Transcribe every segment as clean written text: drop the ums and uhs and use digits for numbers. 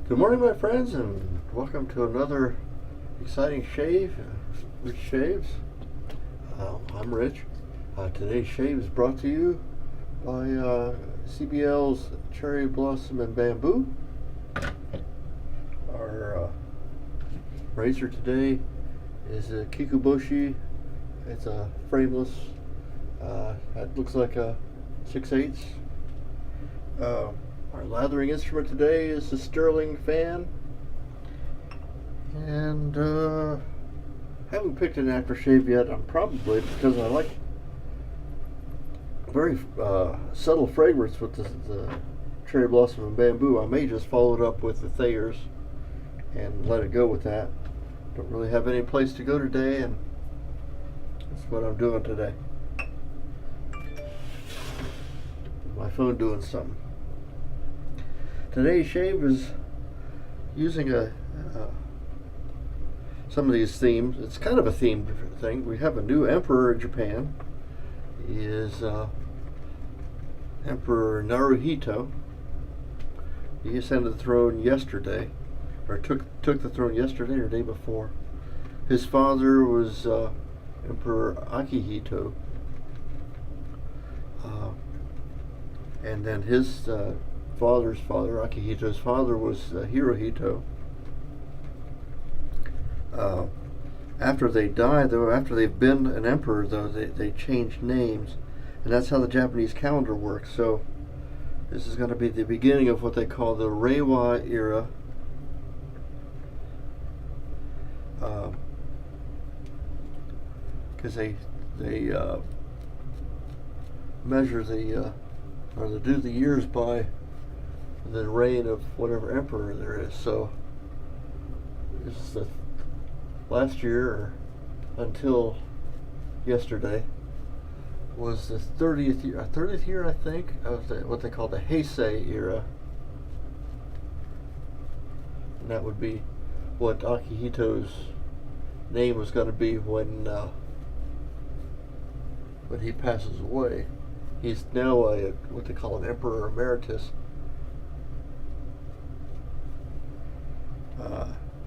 Good morning, my friends, and welcome to another exciting shave, Rich Shaves. I'm Rich. Today's shave is brought to you by CBL's Cherry Blossom and Bamboo. Our razor today is a KIKUBOSHI. It's a frameless. It looks like a 6/8. Our lathering instrument today is the Sterling fan, and haven't picked an aftershave yet. I'm probably, because I like very subtle fragrance with the Cherry Blossom and Bamboo. I may just follow it up with the Thayer's and let it go with that. Don't really have any place to go today, and that's what I'm doing today. My phone doing something. Today's shave is using some of these themes. It's kind of a themed thing. We have a new emperor in Japan. He is Emperor Naruhito. He ascended the throne yesterday, or took the throne yesterday or day before. His father was Emperor Akihito, and then his father's father, Akihito's father, was Hirohito. After they died, though, after they've been an emperor, though, they changed names, and that's how the Japanese calendar works. So this is going to be the beginning of what they call the REIWA era. Because they measure or they do the years by the reign of whatever emperor there is. So this is the last year, or until yesterday, was the 30th year, I think, of what they call the Heisei era. And that would be what Akihito's name was going to be when he passes away. He's now what they call an emperor emeritus.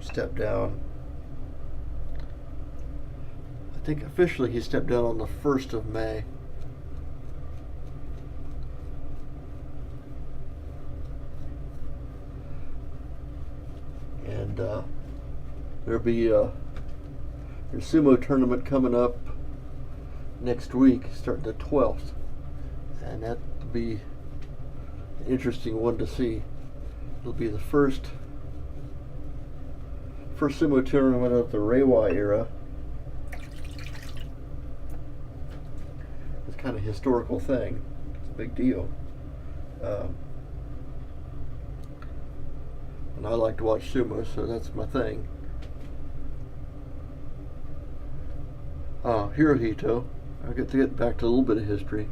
Stepped down. I think officially he stepped down on the 1st of May. And there'll be your sumo tournament coming up next week, starting the 12th. And that'll be an interesting one to see. It'll be the first sumo tournament of the REIWA era. It's kind of a historical thing. It's a big deal. And I like to watch sumo, so that's my thing. Hirohito. I'll get back to a little bit of history.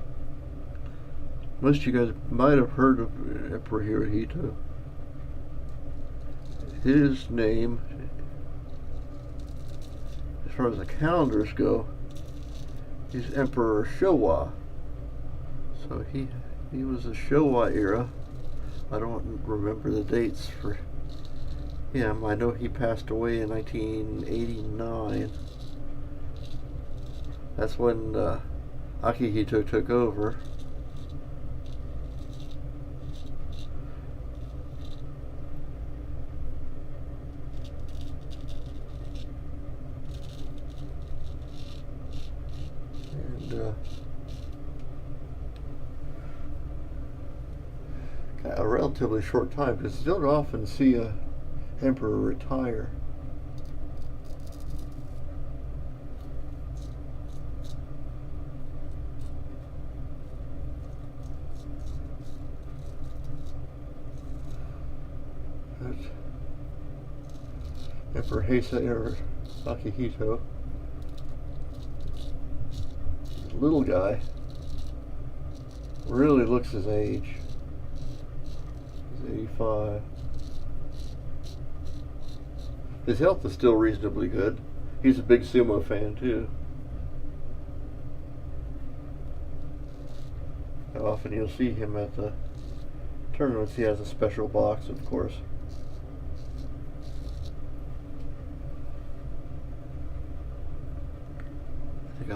Most of you guys might have heard of Emperor Hirohito. His name, as far as the calendars go, he's Emperor Showa. So he was a Showa era. I don't remember the dates for him. I know he passed away in 1989. That's when Akihito took over. A relatively short time, because you don't often see a emperor retire. That's Emperor Heisei, or Akihito. Little guy. Really looks his age. He's 85. His health is still reasonably good. He's a big sumo fan too. How often you'll see him at the tournaments. He has a special box, of course.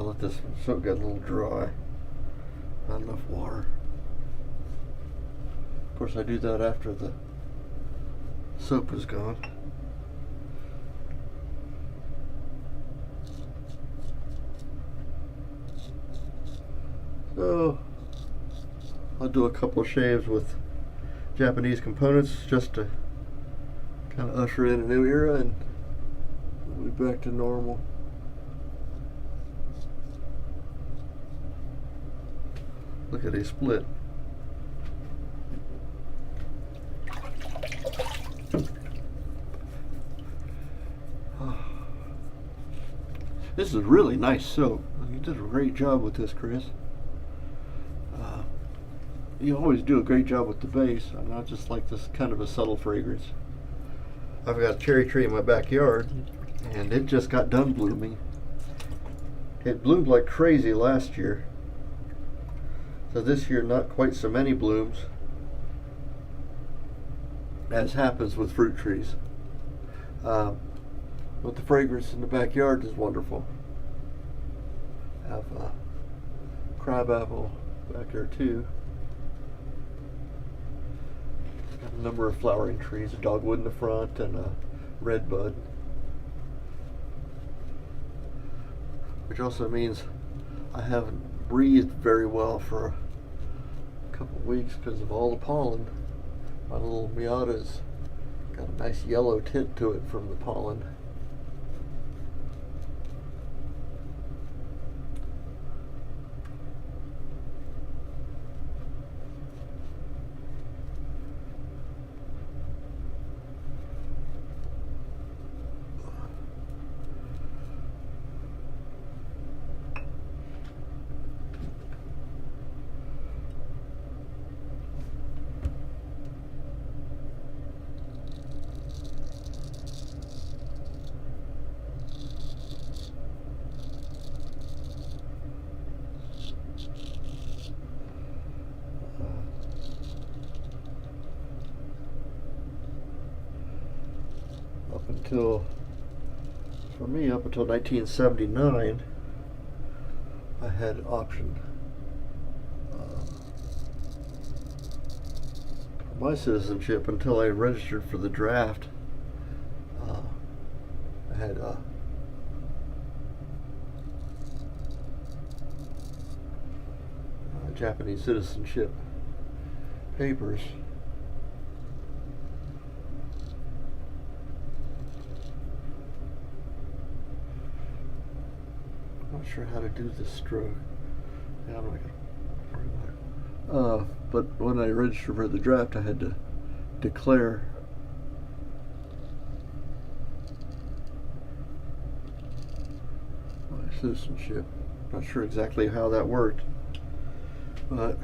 let this soap get a little dry. Not enough water. Of course, I do that after the soap is gone. So I'll do a couple of shaves with Japanese components just to kind of usher in a new era, and we'll be back to normal. Look at a split. This is really nice soap. You did a great job with this, Chris. You always do a great job with the base. I just like this kind of a subtle fragrance. I've got a cherry tree in my backyard, and it just got done blooming. It bloomed like crazy last year. So this year, not quite so many blooms, as happens with fruit trees. But the fragrance in the backyard is wonderful. I have crabapple back there too. Got a number of flowering trees, a dogwood in the front and a redbud. Which also means I haven't breathed very well for a couple of weeks because of all the pollen. My little Miata's got a nice yellow tint to it from the pollen. For me, up until 1979, I had optioned my citizenship until I registered for the draft. I had Japanese citizenship papers. Not sure how to do this stroke. Yeah, I'm not gonna worry about it. But when I registered for the draft, I had to declare my citizenship. Not sure exactly how that worked, but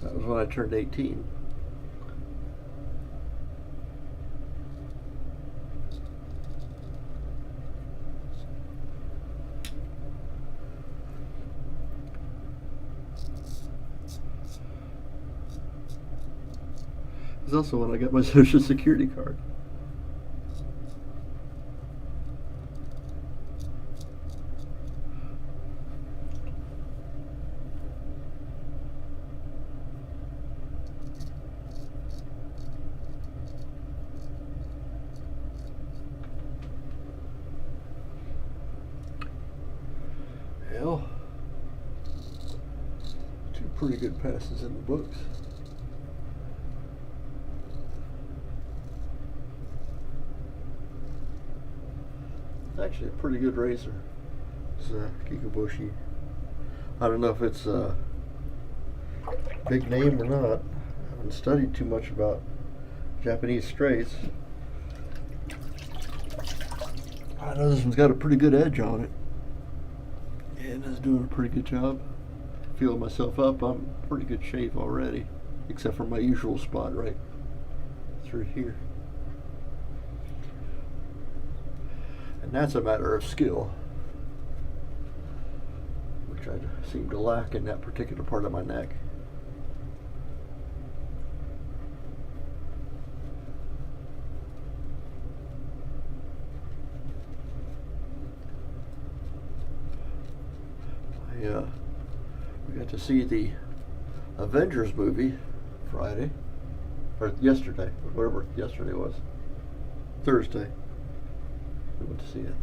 that was when I turned 18. It's also when I got my Social Security card. Well, two pretty good passes in the books. Actually a pretty good razor. It's a KIKUBOSHI. I don't know if it's a big name or not. I haven't studied too much about Japanese straights. I know this one's got a pretty good edge on it, and it's doing a pretty good job. Feeling myself up, I'm in pretty good shape already, except for my usual spot right through here. And that's a matter of skill, which I seem to lack in that particular part of my neck. we got to see the Avengers movie Friday, or yesterday, whatever yesterday was. Thursday. We went to see it.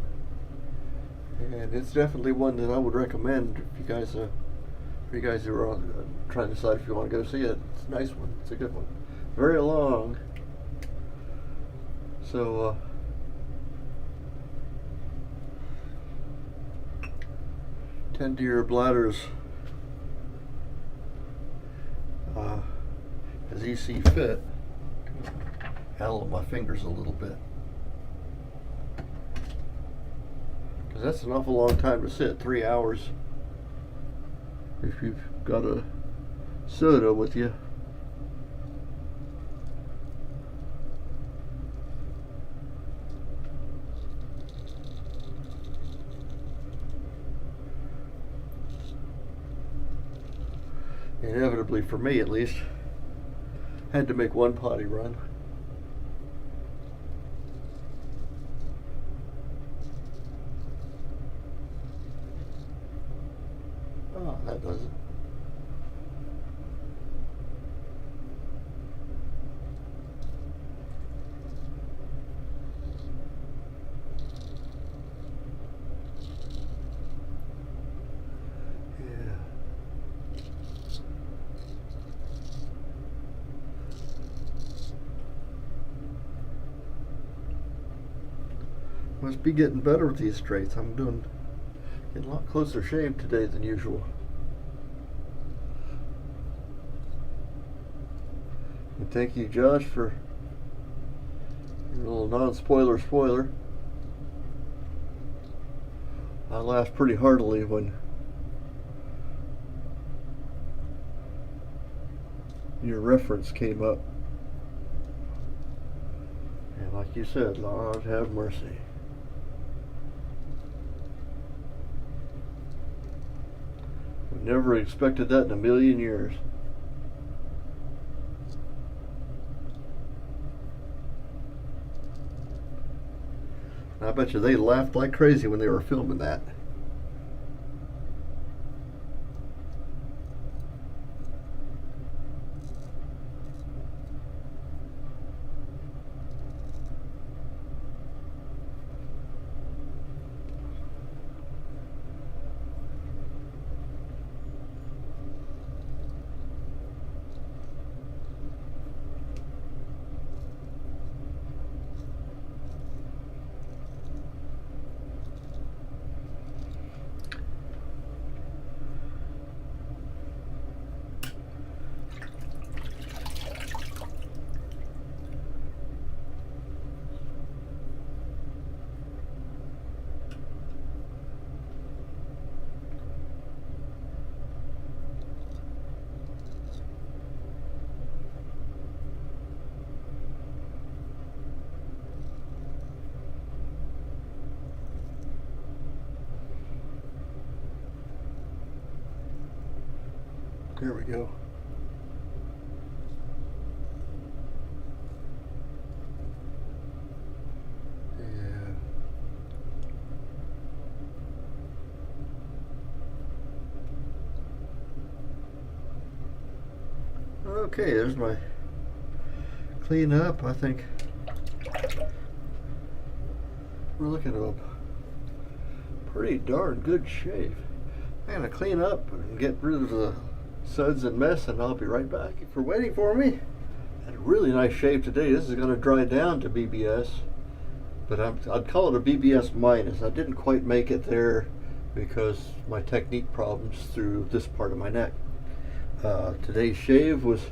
And it's definitely one that I would recommend if you guys who are trying to decide if you want to go see it. It's a nice one. It's a good one. Very long. So, tend to your bladders as you see fit. Handle my fingers a little bit. Because that's an awful long time to sit, 3 hours. If you've got a soda with you. Inevitably, for me at least, had to make one potty run. Oh, that does it. Must be getting better with these straights. I'm getting a lot closer shaved today than usual. And thank you, Josh, for your little non-spoiler spoiler. I laughed pretty heartily when your reference came up. And like you said, Lord have mercy. Never expected that in a million years. I bet you they laughed like crazy when they were filming that. There we go. Yeah. Okay, there's my clean up. I think we're looking at a pretty darn good shave. I'm gonna clean up and get rid of the suds and mess, and I'll be right back. If you're waiting for me, had a really nice shave today. This is going to dry down to BBS, but I'd call it a BBS minus. I didn't quite make it there because my technique problems through this part of my neck. Today's shave was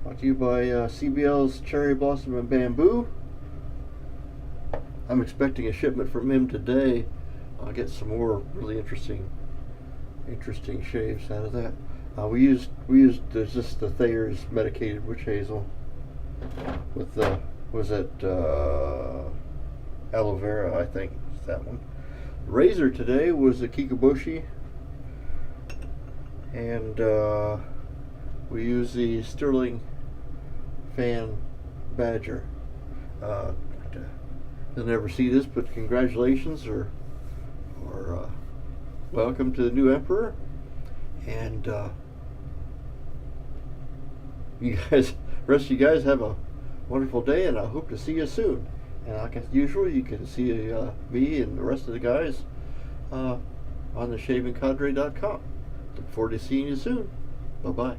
brought to you by CBL's Cherry Blossom and Bamboo. I'm expecting a shipment from him today. I'll get some more really interesting shaves out of that. We used just the Thayer's medicated witch hazel with the aloe vera, I think it's that one. The razor today was a KIKUBOSHI, and we used the Sterling Fan Badger. You'll never see this, but congratulations or welcome to the new emperor. And rest of you guys have a wonderful day, and I hope to see you soon. And like as usual, you can see me and the rest of the guys on the shavingcadre.com. Look forward to seeing you soon. Bye-bye.